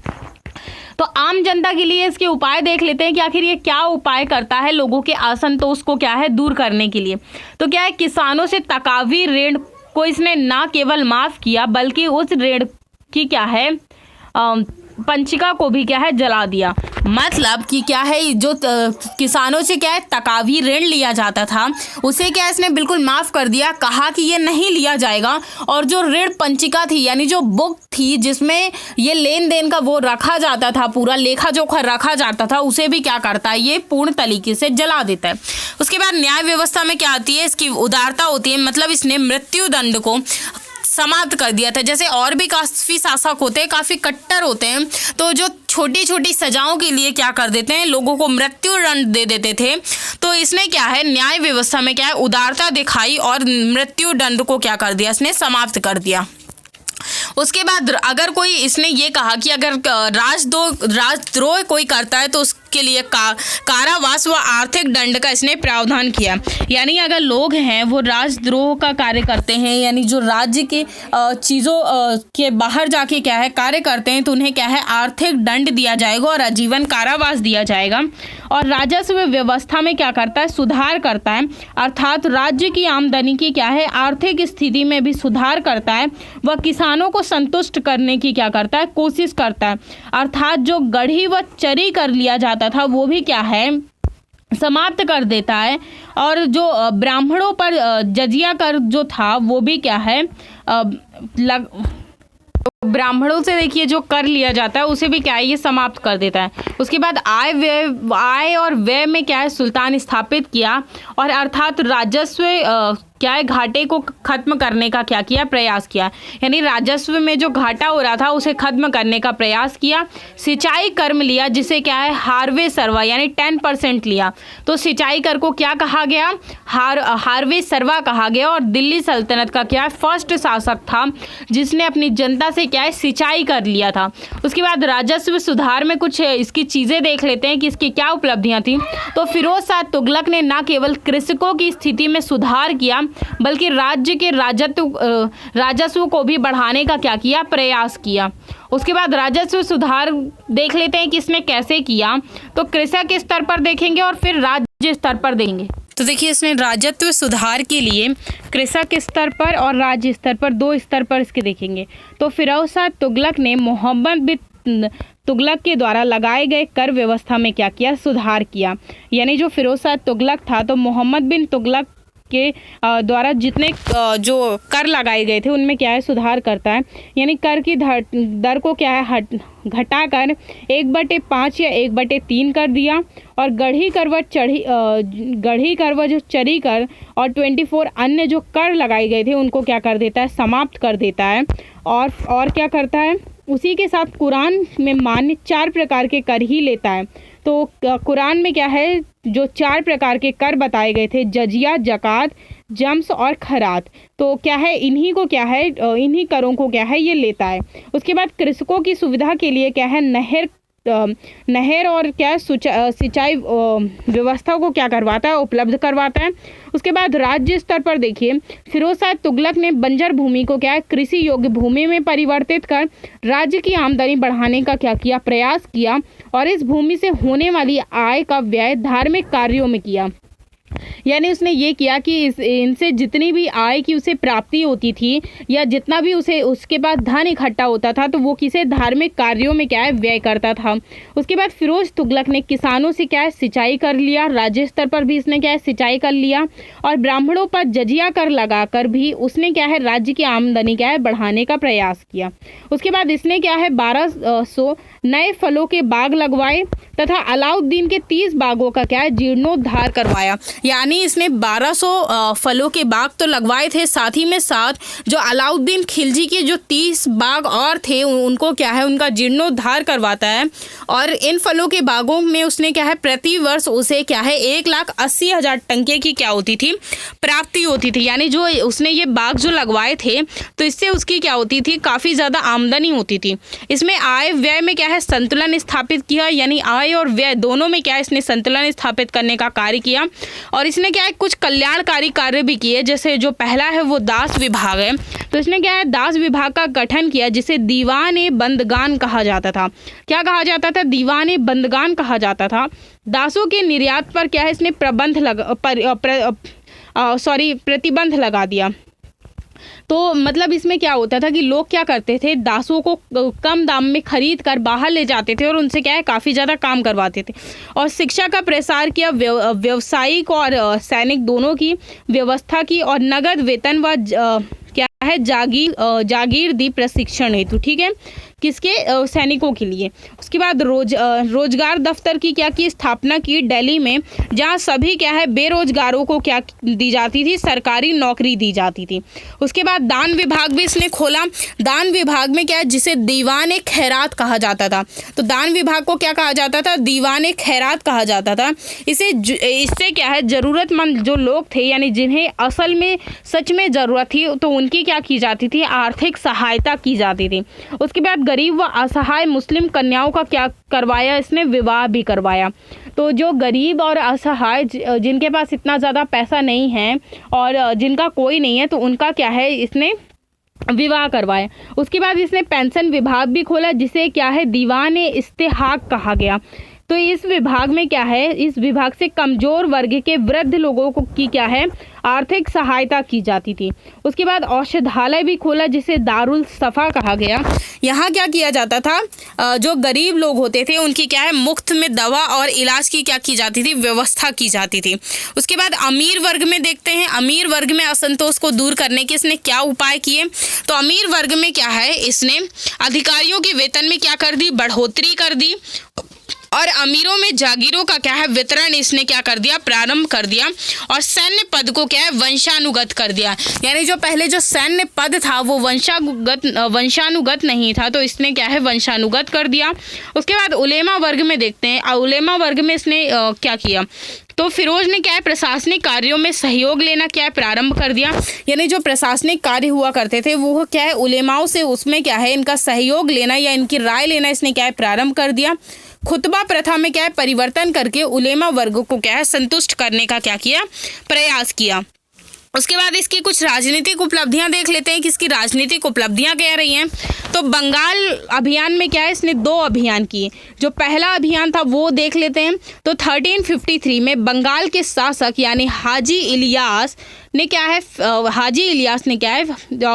तो आम जनता के लिए इसके उपाय देख लेते हैं कि आखिर ये क्या उपाय करता है लोगों के असंतोष को क्या है दूर करने के लिए। तो क्या है किसानों से तकावी ऋण को इसने ना केवल माफ़ किया बल्कि उस ऋण की क्या है पंचिका को भी क्या है जला दिया। मतलब कि क्या है जो किसानों से क्या है तकावी ऋण लिया जाता था उसे क्या इसने बिल्कुल माफ़ कर दिया, कहा कि ये नहीं लिया जाएगा। और जो ऋण पंचिका थी यानी जो बुक थी जिसमें ये लेन देन का वो रखा जाता था पूरा लेखा जोखा रखा जाता था उसे भी क्या करता है ये पूर्ण तरीके से जला देता है। उसके बाद न्याय व्यवस्था में क्या आती है इसकी उदारता होती है। मतलब इसने मृत्यु दंड को समाप्त कर दिया था। जैसे और भी काफ़ी शासक होते हैं काफ़ी कट्टर होते हैं तो जो छोटी छोटी सजाओं के लिए क्या कर देते हैं लोगों को मृत्यु दंड दे देते थे। तो इसने क्या है न्याय व्यवस्था में क्या है उदारता दिखाई और मृत्यु दंड को क्या कर दिया इसने समाप्त कर दिया। उसके बाद अगर कोई इसने ये कहा कि अगर राजद्रोह कोई करता है तो उसके लिए कारावास व आर्थिक दंड का इसने प्रावधान किया। यानी अगर लोग हैं वो राजद्रोह का कार्य करते हैं यानी जो राज्य के चीज़ों के बाहर जाके क्या है कार्य करते हैं तो उन्हें क्या है आर्थिक दंड दिया जाएगा और आजीवन कारावास दिया जाएगा। और राजस्व व्यवस्था में क्या करता है सुधार करता है अर्थात राज्य की आमदनी की क्या है आर्थिक स्थिति में भी सुधार करता है। वह किसानों को संतुष्ट करने की क्या करता है कोशिश करता है अर्थात जो गढ़ी व चरी कर लिया जाता था वो भी क्या है समाप्त कर देता है। और जो ब्राह्मणों पर जजिया कर जो था वो भी क्या है ब्राह्मणों से देखिए जो कर लिया जाता है उसे भी क्या है ये समाप्त कर देता है। उसके बाद आय और व्यय में क्या है सुल्तान स्थापित किया और अर्थात राजस्व क्या है घाटे को खत्म करने का क्या किया प्रयास किया। यानी राजस्व में जो घाटा हो रहा था उसे खत्म करने का प्रयास किया। सिंचाई कर्म लिया जिसे क्या है हार्वे सर्वा यानी 10% लिया। तो सिंचाई कर को क्या कहा गया हार्वे सर्वा कहा गया। और दिल्ली सल्तनत का क्या फर्स्ट शासक था जिसने अपनी जनता से क्या है सिंचाई कर लिया था। उसके बाद राजस्व सुधार में कुछ इसकी चीज़ें देख लेते हैं कि इसकी क्या उपलब्धियां थी। तो फिरोज शाह तुगलक ने न केवल कृषकों की स्थिति में सुधार किया बल्कि राज्य के राजस्व को भी बढ़ाने का क्या किया, प्रयास किया। उसके बाद राजस्व सुधार देख लेते हैं कि इसने कैसे किया। तो कृषक स्तर पर देखेंगे और फिर राज्य स्तर पर देखेंगे। तो देखिए इसने राजस्व सुधार के लिए कृषक स्तर पर और राज्य स्तर पर, दो स्तर पर इसके देखेंगे। तो फिरोज शाह तुगलक ने मोहम्मद बिन तुगलक के द्वारा लगाए गए कर व्यवस्था में क्या किया, सुधार किया। यानी जो फिरोज शाह तुगलक था तो मोहम्मद बिन तुगलक के द्वारा जितने जो कर लगाए गए थे उनमें क्या है, सुधार करता है। यानी कर की दर को क्या है, घटाकर 1/5 या 1/3 कर दिया। और गढ़ी कर व जो चरी कर और 24 अन्य जो कर लगाए गए थे उनको क्या कर देता है, समाप्त कर देता है। और क्या करता है, उसी के साथ कुरान में मान्य 4 प्रकार के कर ही लेता है। तो कुरान में क्या है, जो 4 प्रकार के कर बताए गए थे, जजिया, जकात, जम्स और खरात, तो क्या है, इन्हीं करों को क्या है, ये लेता है। उसके बाद कृषकों की सुविधा के लिए क्या है, नहर और क्या है, सिंचाई व्यवस्था को क्या करवाता है, उपलब्ध करवाता है। उसके बाद राज्य स्तर पर देखिए फिरोज शाह तुगलक ने बंजर भूमि को क्या है, कृषि योग्य भूमि में परिवर्तित कर राज्य की आमदनी बढ़ाने का क्या किया, प्रयास किया। और इस भूमि से होने वाली आय का व्यय धार्मिक कार्यों में किया। यानी उसने ये किया कि इनसे जितनी भी आय की उसे प्राप्ति होती थी या जितना भी उसे उसके पास धन इकट्ठा होता था तो वो किसी धार्मिक कार्यों में क्या है, व्यय करता था। उसके बाद फिरोज तुगलक ने किसानों से क्या है, सिंचाई कर लिया। राज्य स्तर पर भी इसने क्या है, सिंचाई कर लिया। और ब्राह्मणों पर जजिया कर लगाकर भी उसने क्या है, राज्य की आमदनी क्या है, बढ़ाने का प्रयास किया। उसके बाद इसने क्या है, 1200 नए फलों के बाग लगवाए तथा अलाउद्दीन के 30 बागों का क्या है, जीर्णोद्धार करवाया। यानी इसने 1200 फलों के बाग तो लगवाए थे, साथ ही में साथ जो अलाउद्दीन खिलजी के जो 30 बाग और थे उनको क्या है, उनका जीर्णोद्धार करवाता है। और इन फलों के बागों में उसने क्या है, प्रति वर्ष उसे क्या है, 1,80,000 टंके की क्या होती थी, प्राप्ति होती थी। यानी जो उसने ये बाग जो लगवाए थे तो इससे उसकी क्या होती थी, काफ़ी ज़्यादा आमदनी होती थी। इसमें आय व्यय में क्या है, संतुलन स्थापित किया। यानी आय और व्यय दोनों में क्या है, इसने संतुलन स्थापित करने का कार्य किया। और इसने क्या है, कुछ कल्याणकारी कार्य भी किए। जैसे जो पहला है वो दास विभाग है, तो इसने क्या है, दास विभाग का गठन किया जिसे दीवाने बंदगान कहा जाता था। क्या कहा जाता था, दीवाने बंदगान कहा जाता था। दासों के निर्यात पर क्या है, इसने प्रतिबंध लगा दिया। तो मतलब इसमें क्या होता था कि लोग क्या करते थे, दासों को कम दाम में खरीद कर बाहर ले जाते थे और उनसे क्या है, काफ़ी ज़्यादा काम करवाते थे। और शिक्षा का प्रसार किया, व्यावसायिक और सैनिक दोनों की व्यवस्था की। और नगद वेतन व क्या है, जागीर दी प्रशिक्षण हेतु, ठीक है, किसके, सैनिकों के लिए। उसके बाद रोजगार दफ्तर की क्या की स्थापना की दिल्ली में, जहां सभी क्या है, बेरोजगारों को क्या दी जाती थी, सरकारी नौकरी दी जाती थी। उसके बाद दान विभाग भी इसने खोला। दान विभाग में क्या है, जिसे दीवान खैरात कहा जाता था। तो दान विभाग को क्या कहा जाता था, दीवान खैरात कहा जाता था। इससे क्या है, ज़रूरतमंद जो लोग थे यानी जिन्हें असल में सच में ज़रूरत थी तो उनकी क्या की जाती थी, आर्थिक सहायता की जाती थी। उसके बाद गरीब व असहाय मुस्लिम कन्याओं का क्या करवाया, इसने विवाह भी करवाया। तो जो गरीब और असहाय जिनके पास इतना ज़्यादा पैसा नहीं है और जिनका कोई नहीं है तो उनका क्या है, इसने विवाह करवाया। उसके बाद इसने पेंशन विभाग भी खोला जिसे क्या है, दीवान इस्तेहाक कहा गया। तो इस विभाग में क्या है, इस विभाग से कमज़ोर वर्ग के वृद्ध लोगों को की क्या है, आर्थिक सहायता की जाती थी। उसके बाद औषधालय भी खोला जिसे दारुल सफ़ा कहा गया। यहाँ क्या किया जाता था, जो गरीब लोग होते थे उनकी क्या है, मुफ्त में दवा और इलाज की क्या की जाती थी, व्यवस्था की जाती थी। उसके बाद अमीर वर्ग में देखते हैं, अमीर वर्ग में असंतोष को दूर करने के इसने क्या उपाय किए। तो अमीर वर्ग में क्या है, इसने अधिकारियों के वेतन में क्या कर दी, बढ़ोतरी कर दी। और अमीरों में जागीरों का क्या है, वितरण इसने क्या कर दिया, प्रारंभ कर दिया। और सैन्य पद को क्या है, वंशानुगत कर दिया। यानी जो पहले जो सैन्य पद था वो वंशानुगत नहीं था, तो इसने क्या है, वंशानुगत कर दिया। उसके बाद उलेमा वर्ग में देखते हैं। उलेमा वर्ग में इसने क्या किया तो फिरोज ने क्या है प्रशासनिक कार्यों में सहयोग लेना क्या है प्रारंभ कर दिया। यानी जो प्रशासनिक कार्य हुआ करते थे वो क्या है उलेमाओं से उसमें क्या है इनका सहयोग लेना या इनकी राय लेना इसने क्या है प्रारंभ कर दिया। खुतबा प्रथा में क्या है परिवर्तन करके उलेमा वर्ग को क्या है संतुष्ट करने का क्या किया प्रयास किया। उसके बाद इसकी कुछ राजनीतिक उपलब्धियां देख लेते हैं कि इसकी राजनीतिक उपलब्धियां क्या रही हैं। तो बंगाल अभियान में क्या है इसने 2 अभियान किए। जो पहला अभियान था वो देख लेते हैं। तो 1353 में बंगाल के शासक यानी हाजी इलियास ने क्या है हाजी इलियास ने क्या है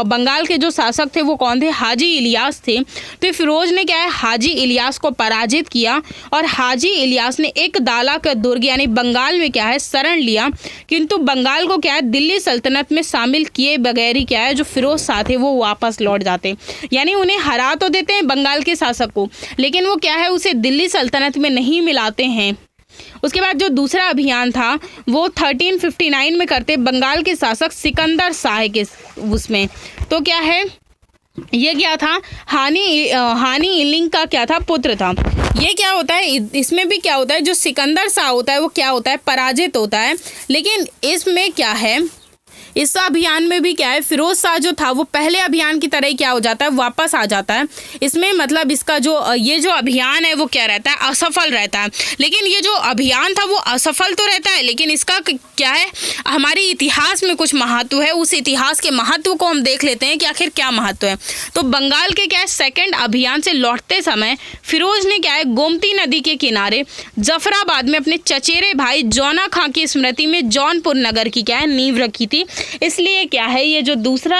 बंगाल के जो शासक थे वो कौन थे हाजी इलियास थे। तो फिरोज ने क्या है हाजी इलियास को पराजित किया और हाजी इलियास ने एक दाला का दुर्ग यानी बंगाल में क्या है शरण लिया, किंतु बंगाल को क्या है दिल्ली सल्तनत में शामिल किए बगैर ही क्या है जो फिरोज शाह थे वो वापस लौट जाते। यानी उन्हें हरा तो देते हैं बंगाल के शासक को, लेकिन वो क्या है उसे दिल्ली सल्तनत में नहीं मिलाते हैं। उसके बाद जो दूसरा अभियान था वो 1359 में करते बंगाल के शासक सिकंदर शाह के उसमें। तो क्या है ये क्या था हानी इलिंग का क्या था पुत्र था। ये क्या होता है इसमें भी क्या होता है जो सिकंदर शाह होता है वो क्या होता है पराजित होता है। लेकिन इसमें क्या है इस अभियान में भी क्या है फिरोज शाह जो था वो पहले अभियान की तरह ही क्या हो जाता है वापस आ जाता है। इसमें मतलब इसका जो ये जो अभियान है वो क्या रहता है असफल रहता है। लेकिन ये जो अभियान था वो असफल तो रहता है, लेकिन इसका क्या है हमारे इतिहास में कुछ महत्व है। उस इतिहास के महत्व को हम देख लेते हैं कि आखिर क्या महत्व है। तो बंगाल के क्या है सेकेंड अभियान से लौटते समय फिरोज ने क्या है गोमती नदी के किनारे जफराबाद में अपने चचेरे भाई जौना खां की स्मृति में जौनपुर नगर की क्या है नींव रखी थी। इसलिए क्या है ये जो दूसरा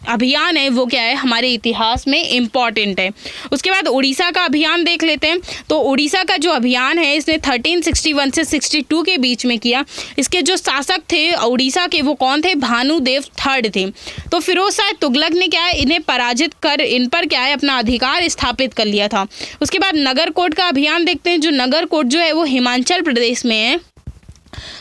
अभियान है वो क्या है हमारे इतिहास में इम्पॉर्टेंट है। उसके बाद उड़ीसा का अभियान देख लेते हैं। तो उड़ीसा का जो अभियान है इसने 1361 से 62 के बीच में किया। इसके जो शासक थे उड़ीसा के वो कौन थे भानुदेव थर्ड थे। तो फिरोज शाह तुगलक ने क्या है इन्हें पराजित कर इन पर क्या है अपना अधिकार स्थापित कर लिया था। उसके बाद नगरकोट का अभियान देखते हैं। जो नगरकोट जो है वो हिमाचल प्रदेश में है।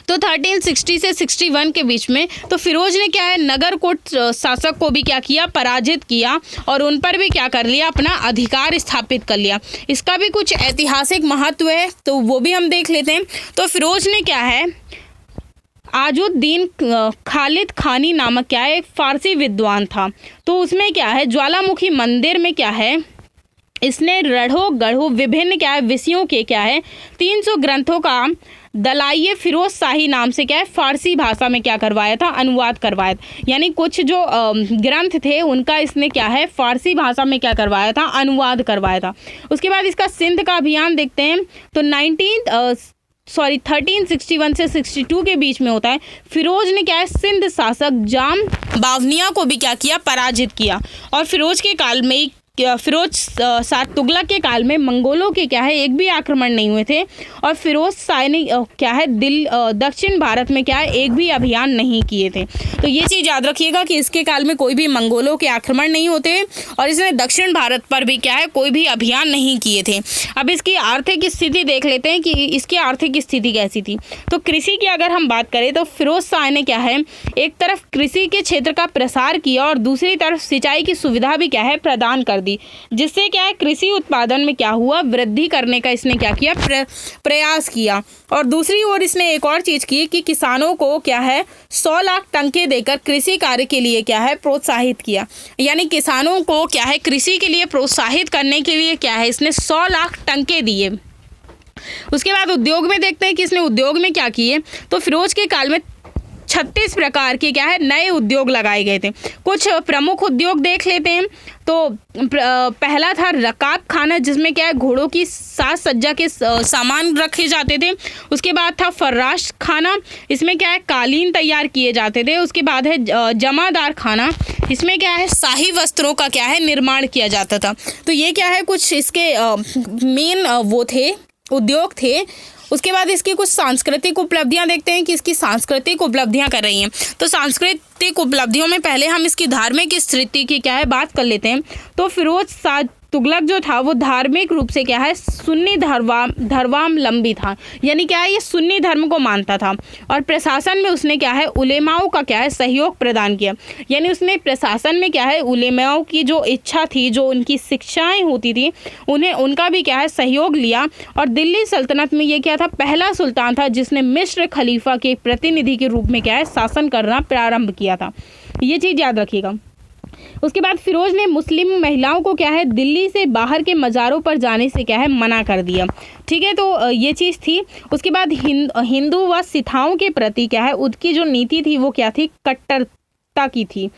तो 1360 से 61 के बीच में तो फिरोज ने क्या है नगरकोट शासक को भी क्या किया पराजित किया और उन पर भी क्या कर लिया अपना अधिकार स्थापित कर लिया। इसका भी कुछ ऐतिहासिक महत्व है तो वो भी हम देख लेते हैं। तो फिरोज ने क्या है आजुद्दीन खालिद खानी नामक क्या है एक फारसी विद्वान था। तो उसमें क्या है ज्वालामुखी मंदिर में क्या है इसने रढ़ो गढ़ो विभिन्न क्या है विषयों के क्या है 300 ग्रंथों का दलाइए फिरोज शाही नाम से क्या है फारसी भाषा में क्या करवाया था अनुवाद करवाया था। यानी कुछ जो ग्रंथ थे उनका इसने क्या है फारसी भाषा में क्या करवाया था अनुवाद करवाया था। उसके बाद इसका सिंध का अभियान देखते हैं। तो 1361 से 62 के बीच में होता है। फिरोज ने क्या है सिंध शासक जाम बावनिया को भी क्या किया पराजित किया। और फिरोज के काल में फिरोज शाह तुगलक के काल में मंगोलों के क्या है एक भी आक्रमण नहीं हुए थे और फिरोज शाह ने क्या है दक्षिण भारत में क्या है एक भी अभियान नहीं किए थे। तो ये चीज़ याद रखिएगा कि इसके काल में कोई भी मंगोलों के आक्रमण नहीं होते और इसने दक्षिण भारत पर भी क्या है कोई भी अभियान नहीं किए थे। अब इसकी आर्थिक स्थिति देख लेते हैं कि इसकी आर्थिक स्थिति कैसी थी। तो कृषि की अगर हम बात करें तो फिरोज शाह ने क्या है एक तरफ कृषि के क्षेत्र का प्रसार किया और दूसरी तरफ सिंचाई की सुविधा भी क्या है प्रदान कर दी, जिससे क्या है कृषि उत्पादन में क्या हुआ वृद्धि करने का इसने क्या किया प्रयास किया। और दूसरी ओर इसने एक और चीज की कि किसानों को क्या है 100 लाख टंके देकर कृषि कार्य के लिए क्या है प्रोत्साहित किया। यानी किसानों को क्या है कृषि के लिए प्रोत्साहित करने के लिए क्या है इसने 100 लाख टंके दिए। उसके बाद उद्योग में देखते हैं कि इसने उद्योग में क्या किए। तो फिरोज के काल में 36 प्रकार के क्या है नए उद्योग लगाए गए थे। कुछ प्रमुख उद्योग देख लेते हैं। तो पहला था रकाब खाना जिसमें क्या है घोड़ों की साज सज्जा के सामान रखे जाते थे। उसके बाद था फर्राश खाना, इसमें क्या है कालीन तैयार किए जाते थे। उसके बाद है जमादार खाना, इसमें क्या है शाही वस्त्रों का क्या है निर्माण किया जाता था। तो ये क्या है कुछ इसके मेन वो थे उद्योग थे। उसके बाद इसकी कुछ सांस्कृतिक उपलब्धियां देखते हैं कि इसकी सांस्कृतिक उपलब्धियां कर रही हैं। तो सांस्कृतिक उपलब्धियों में पहले हम इसकी धार्मिक स्थिति की क्या है बात कर लेते हैं। तो फिरोज शाह तुगलक जो था वो धार्मिक रूप से क्या है सुन्नी धर्मावलंबी था, यानी क्या है ये सुन्नी धर्म को मानता था। और प्रशासन में उसने क्या है उलेमाओं का क्या है सहयोग प्रदान किया, यानी उसने प्रशासन में क्या है उलेमाओं की जो इच्छा थी, जो उनकी शिक्षाएं होती थी, उनका भी क्या है सहयोग लिया। और दिल्ली सल्तनत में ये क्या था, पहला सुल्तान था जिसने मिस्र खलीफा के प्रतिनिधि के रूप में क्या है शासन करना प्रारंभ किया था। ये चीज़ याद रखिएगा। उसके बाद फिरोज ने मुस्लिम महिलाओं को क्या है दिल्ली से बाहर के मज़ारों पर जाने से क्या है मना कर दिया। ठीक है, तो ये चीज़ थी। उसके बाद हिंदू व सिखाओं के प्रति क्या है उनकी जो नीति थी वो क्या थी, कट्टरता की थी।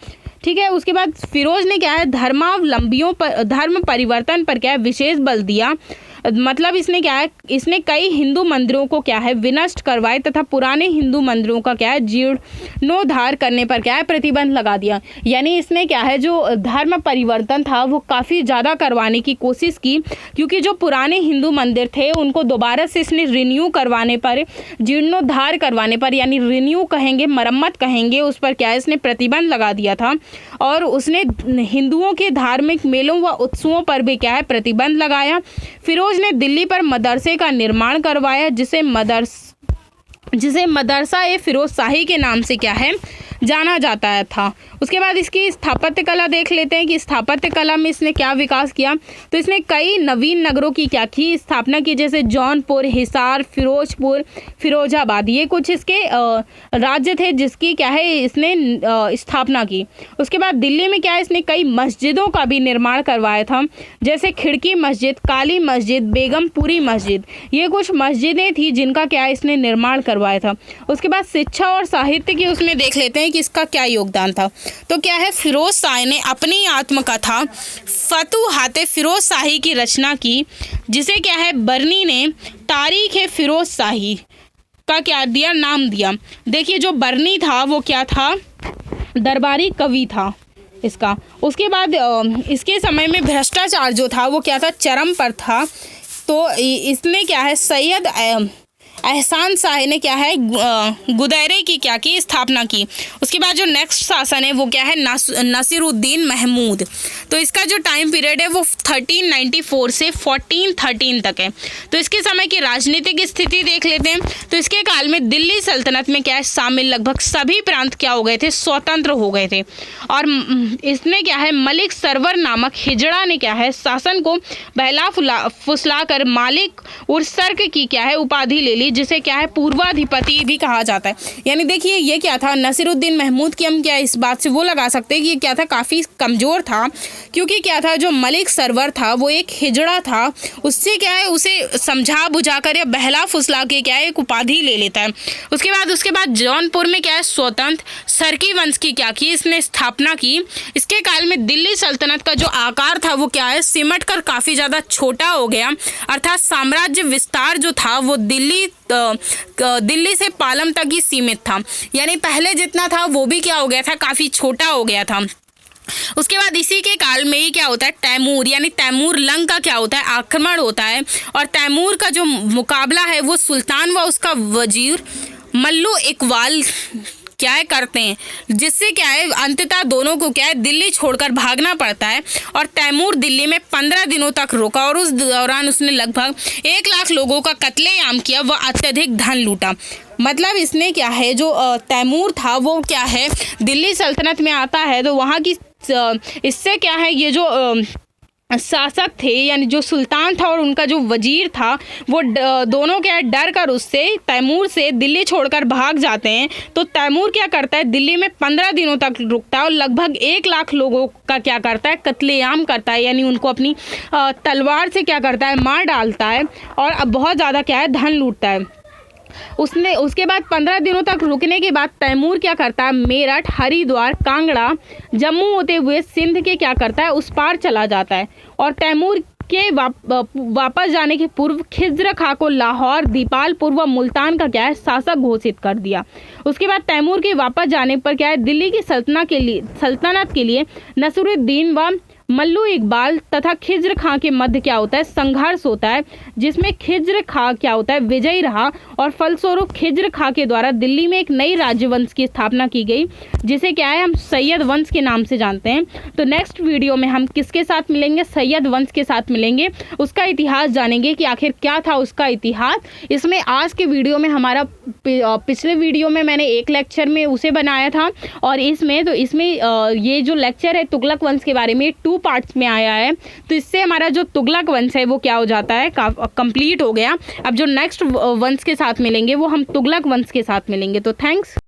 ठीक है, उसके बाद फिरोज ने क्या है धर्मावलंबियों पर धर्म परिवर्तन पर क्या है विशेष बल दिया। मतलब इसने क्या है, इसने कई हिंदू मंदिरों को क्या है विनष्ट करवाए तथा पुराने हिंदू मंदिरों का क्या है जीर्णोद्धार करने पर क्या है प्रतिबंध लगा दिया। यानी इसने क्या है जो धर्म परिवर्तन था वो काफ़ी ज़्यादा करवाने की कोशिश की, क्योंकि जो पुराने हिंदू मंदिर थे उनको दोबारा से इसने रिन्यू करवाने पर, जीर्णोद्धार करवाने पर, यानी रिन्यू कहेंगे, मरम्मत कहेंगे, उस पर क्या है इसने प्रतिबंध लगा दिया था। और उसने हिंदुओं के धार्मिक मेलों व उत्सवों पर भी क्या है प्रतिबंध लगाया। फिरोज ने दिल्ली पर मदरसे का निर्माण करवाया, जिसे मदरसा ए फिरोज शाही के नाम से क्या है जाना जाता था। उसके बाद इसकी स्थापत्य कला देख लेते हैं कि स्थापत्य कला में इसने क्या विकास किया। तो इसने कई नवीन नगरों की क्या की स्थापना की, जैसे जौनपुर, हिसार, फिरोजपुर, फिरोजाबाद, ये कुछ इसके राज्य थे जिसकी क्या है इसने स्थापना की। उसके बाद दिल्ली में क्या है इसने कई मस्जिदों का भी निर्माण करवाया था, जैसे खिड़की मस्जिद, काली मस्जिद, बेगमपुरी मस्जिद, ये कुछ मस्जिदें थी जिनका क्या इसने निर्माण करवाया था। उसके बाद शिक्षा और साहित्य की उसमें देख लेते हैं कि इसका क्या योगदान था। तो क्या है, फिरोज शाह ने अपनी आत्मकथा फतुहाते फिरोज शाही की रचना की, जिसे क्या है बर्नी ने तारीख है फिरोज शाही का क्या दिया, नाम दिया। देखिए जो बर्नी था वो क्या था, दरबारी कवि था इसका। उसके बाद इसके समय में भ्रष्टाचार जो था वो क्या था, चरम पर था। तो इसने क्या है सैयद एहसान शाह ने क्या है गुदैरे की क्या की स्थापना की। उसके बाद जो नेक्स्ट शासन है वो क्या है नसीरुद्दीन महमूद। तो इसका जो टाइम पीरियड है वो 1394 से 1413 तक है। तो इसके समय की राजनीतिक स्थिति देख लेते हैं। तो इसके काल में दिल्ली सल्तनत में क्या है शामिल लगभग सभी प्रांत क्या हो गए थे, स्वतंत्र हो गए थे। और इसने क्या है मलिक सरवर नामक हिजड़ा ने क्या है शासन को बहला फुसला कर मालिक उर सर्क की क्या है उपाधि ले ली, जिसे क्या है पूर्वाधिपति भी कहा जाता है। यानी देखिए ये क्या था, नसीरुद्दीन महमूद की हम क्या इस बात से वो लगा सकते हैं कि ये क्या था, काफ़ी कमज़ोर था, क्योंकि क्या था जो मलिक सरवर था वो एक हिजड़ा था, उससे क्या है उसे समझा बुझा कर या बहला फुसला के क्या है एक उपाधि ले लेता है। उसके बाद जौनपुर में क्या है स्वतंत्र सरकी वंश की क्या की इसने स्थापना की। इसके काल में दिल्ली सल्तनत का जो आकार था वो क्या है सिमट कर काफ़ी ज़्यादा छोटा हो गया, अर्थात साम्राज्य विस्तार जो था वो दिल्ली से पालम तक ही सीमित था। यानी पहले जितना था वो भी क्या हो गया था, काफ़ी छोटा हो गया था। उसके बाद इसी के काल में ही क्या होता है, तैमूर यानी तैमूर लंग का क्या होता है आक्रमण होता है। और तैमूर का जो मुकाबला है वो सुल्तान व उसका वजीर मल्लू इकबाल क्या है करते हैं, जिससे क्या है अंततः दोनों को क्या है दिल्ली छोड़कर भागना पड़ता है। और तैमूर दिल्ली में 15 दिनों तक रुका और उस दौरान उसने लगभग 1 लाख लोगों का कत्लेआम किया व अत्यधिक धन लूटा। मतलब इसने क्या है जो तैमूर था वो क्या है दिल्ली सल्तनत में आता है, तो वहाँ की इससे क्या है ये जो शासक थे यानी जो सुल्तान था और उनका जो वजीर था वो दोनों क्या डर कर उससे तैमूर से दिल्ली छोड़कर भाग जाते हैं। तो तैमूर क्या करता है दिल्ली में 15 दिनों तक रुकता है और लगभग 1 लाख लोगों का क्या करता है कत्लेआम करता है, यानी उनको अपनी तलवार से क्या करता है मार डालता है और अब बहुत ज़्यादा क्या है धन लूटता है। उसके बाद 15 दिनों तक रुकने के बाद तैमूर क्या करता है मेरठ, हरिद्वार, कांगड़ा, जम्मू होते हुए सिंध के क्या करता है उस पार चला जाता है। और तैमूर के वापस जाने के पूर्व खिज्र खां को लाहौर, दीपालपुर व मुल्तान का क्या है शासक घोषित कर दिया। उसके बाद तैमूर के वापस जाने पर क्या है दिल्ली की सल्तनत के लिए नसीरुद्दीन व मल्लू इकबाल तथा खिज्र खां के मध्य क्या होता है, संघर्ष होता है, जिसमें खिज्र खां क्या होता है, विजयी रहा और फलस्वरूप खिज्र खां के द्वारा दिल्ली में एक नई राज्यवंश की स्थापना की गई, जिसे क्या है हम सैयद वंश के नाम से जानते हैं। तो नेक्स्ट वीडियो में हम किसके साथ मिलेंगे, सैयद वंश के साथ मिलेंगे, उसका इतिहास जानेंगे कि आखिर क्या था उसका इतिहास। इसमें आज के वीडियो में हमारा पिछले वीडियो में मैंने एक लेक्चर में उसे बनाया था और इसमें ये जो लेक्चर है तुगलक वंश के बारे में 2 पार्ट्स में आया है। तो इससे हमारा जो तुगलक वंश है वो क्या हो जाता है, कंप्लीट हो गया। अब जो नेक्स्ट वंश के साथ मिलेंगे वो हम तुगलक वंश के साथ मिलेंगे। तो थैंक्स।